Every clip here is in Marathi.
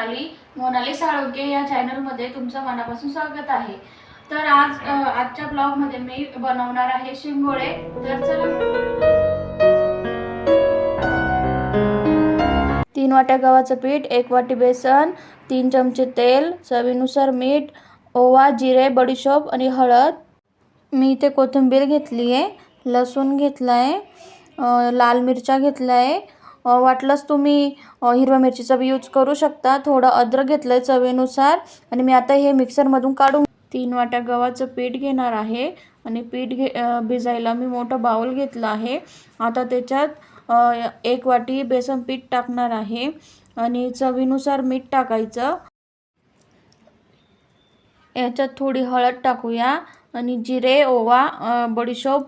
मोनाली साळुंखे या चॅनलमध्ये तुमचं मनापासून स्वागत आहे। तर आजच्या ब्लॉगमध्ये मी बनवणार आहे शिंगोळे। तर चला, 3 वाट्या गव्हाचं पीठ, 1 वाटी बेसन, 3 चमचे तेल, चवीनुसार मीठ, ओवा, जिरे, बडीशोप आणि हळद। मी इथे कोथिंबीर घेतली आहे, लसूण घेतला आहे, लाल मिरच्या घेतला आहे, वाटलंच तुम्ही हिरव्या मिरचीचा बी यूज करू शकता। थोडं अद्रक घेतलंय चवीनुसार आणि मी आता हे मिक्सरमधून काढून 3 वाट्या गव्हाचं पीठ घेणार आहे आणि पीठ भिजायला मी मोठा बाउल घेतला आहे। आता त्याच्यात 1 वाटी बेसन पीठ टाकणार आहे आणि चवीनुसार मीठ टाकायचं। याच्यात थोडी हळद टाकूया आणि जिरे, ओवा, बडीशोप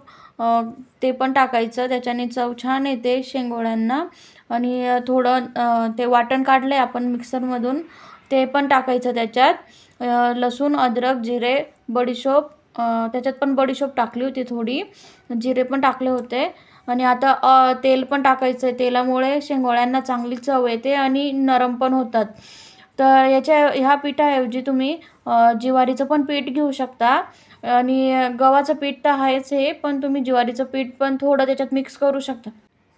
ते पण टाकायचं, त्याच्याने चव छान येते शेंगोळ्यांना। आणि थोडं ते वाटण काढले आपण मिक्सरमधून ते पण टाकायचं त्याच्यात। लसूण, अद्रक, जिरे, बडीशोप, त्याच्यात पण बडीशोप टाकली होती, थोडी जिरे पण टाकले होते। आणि आता तेल पण टाकायचं आहे, तेलामुळे शेंगोळ्यांना चांगली चव येते आणि नरम पण होतात। तर ह्या पिठाऐवजी तुम्ही ज्वारीचं पण पीठ घेऊ शकता आणि गव्हाचं पीठ तर आहेच हे, पण तुम्ही ज्वारीचं पीठ पण थोडं त्याच्यात मिक्स करू शकता।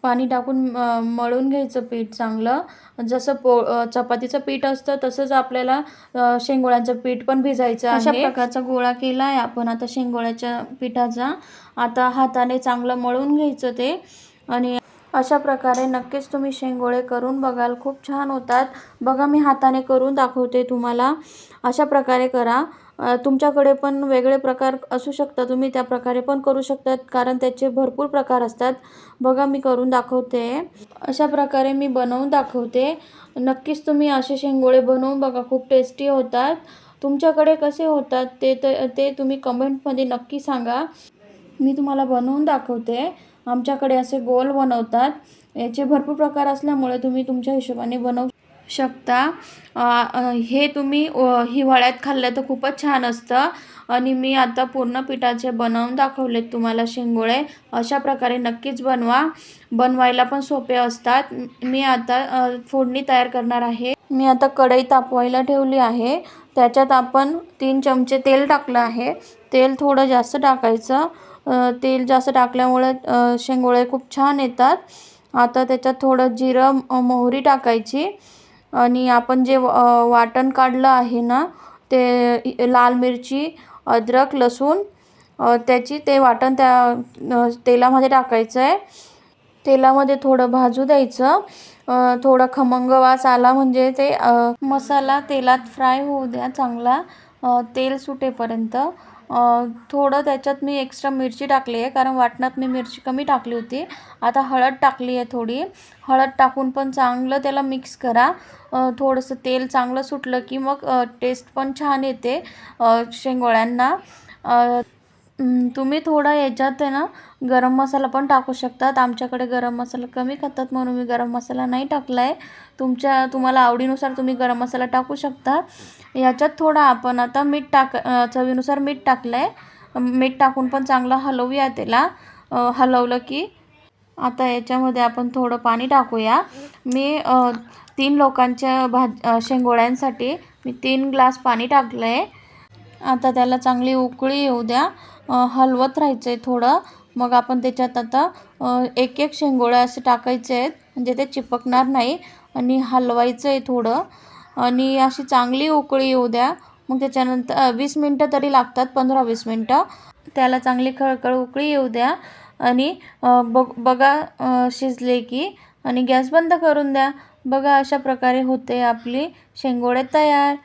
पाणी टाकून मळून घ्यायचं पीठ चांगलं। जसं चपातीचं पीठ असतं तसंच आपल्याला शेंगोळ्यांचं पीठ पण भिजायचं आहे। अशा प्रकारचा गोळा केला आहे आपण आता शेंगोळ्याच्या पिठाचा। आता हाताने चांगलं मळून घ्यायचं ते आणि अशा प्रकारे नक्कीच तुम्ही शेंगोळे करून बघाल, खूप छान होतात। बघा, मी हाताने करून दाखवते तुम्हाला। अशा प्रकारे करा। तुमच्याकडे पण वेगळे प्रकार असू शकतात, तुम्ही त्या प्रकारे पण करू शकतात, कारण त्याचे भरपूर प्रकार असतात। बघा, मी करून दाखवते। अशा प्रकारे मी बनवून दाखवते। नक्कीच तुम्ही असे शेंगोळे बनवून बघा, खूप टेस्टी होतात। तुमच्याकडे कसे होतात ते तुम्ही कमेंटमध्ये नक्की सांगा, मी तुम्हाला बनवून दाखवते। आमच्याकडे असे गोल बनवतात, याचे भरपूर प्रकार असल्यामुळे तुम्ही तुमच्या हिशोबाने बनवू शकता। हे तुम्ही हिवाळ्यात खाल्लं तर खूपच छान असतं। आणि मी आता पूर्ण पिठाचे बनवून दाखवलेत तुम्हाला शेंगोळे। अशा प्रकारे नक्कीच बनवा, बनवायला पण सोपे असतात। मी आता फोडणी तयार करणार आहे। मी आता कढई तापवायला ठेवली आहे, त्याच्यात आपण 3 चमचे तेल टाकलं आहे। तेल थोडं जास्त टाकायचं, तेल जास्त टाकल्यामुळे शेंगोळे खूप छान येतात। आता त्याच्यात थोडं जिरं, मोहरी टाकायची आणि आपण जे वाटण काढलं आहे ना, ते लाल मिरची, अद्रक, लसूण, ते वाटण त्या तेलामध्ये टाकायचं आहे। तेलामध्ये थोडं भाजू द्यायचं, थोडा खमंग वास आला म्हणजे ते मसाला तेलात फ्राय होऊ द्या चांगला, तेल सुटेपर्यंत। थोडं त्याच्यात मी एक्स्ट्रा मिरची टाकली आहे, कारण वाटणात मी मिरची कमी टाकली होती। आता हळद टाकली आहे थोडी, हळद टाकून पण चांगलं त्याला मिक्स करा। थोडंसं तेल चांगलं सुटलं की मग टेस्ट पण छान येते शेंगोळ्यांना। तुम्ही थोडा याच्यात आहे ना गरम मसाला पण टाकू शकतात। आमच्याकडे गरम मसाला कमी खातात म्हणून मी गरम मसाला नाही टाकला आहे। तुम्हाला आवडीनुसार तुम्ही गरम मसाला टाकू शकता। याच्यात थोडं आपण आता चवीनुसार मीठ टाकलं आहे। मीठ टाकून पण चांगलं हलवूया त्याला। हलवलं की आता याच्यामध्ये आपण थोडं पाणी टाकूया। मी 3 लोकांच्या शेंगोळ्यांसाठी मी 3 ग्लास पाणी टाकलं आहे। आता त्याला चांगली उकळी येऊ द्या, हलवत राहायचं आहे थोडं। मग आपण त्याच्यात आता एक शेंगोळे असे टाकायचे आहेत, म्हणजे ते चिपकणार नाही, आणि हलवायचं आहे थोडं आणि अशी चांगली उकळी येऊ द्या। मग त्याच्यानंतर 20 मिनटं तरी लागतात, 15-20 मिनटं। त्याला चांगली खळखळ उकळी येऊ द्या आणि बघा शिजले की, आणि गॅस बंद करून द्या। बघा, अशा प्रकारे होते आपली शेंगोळे तयार।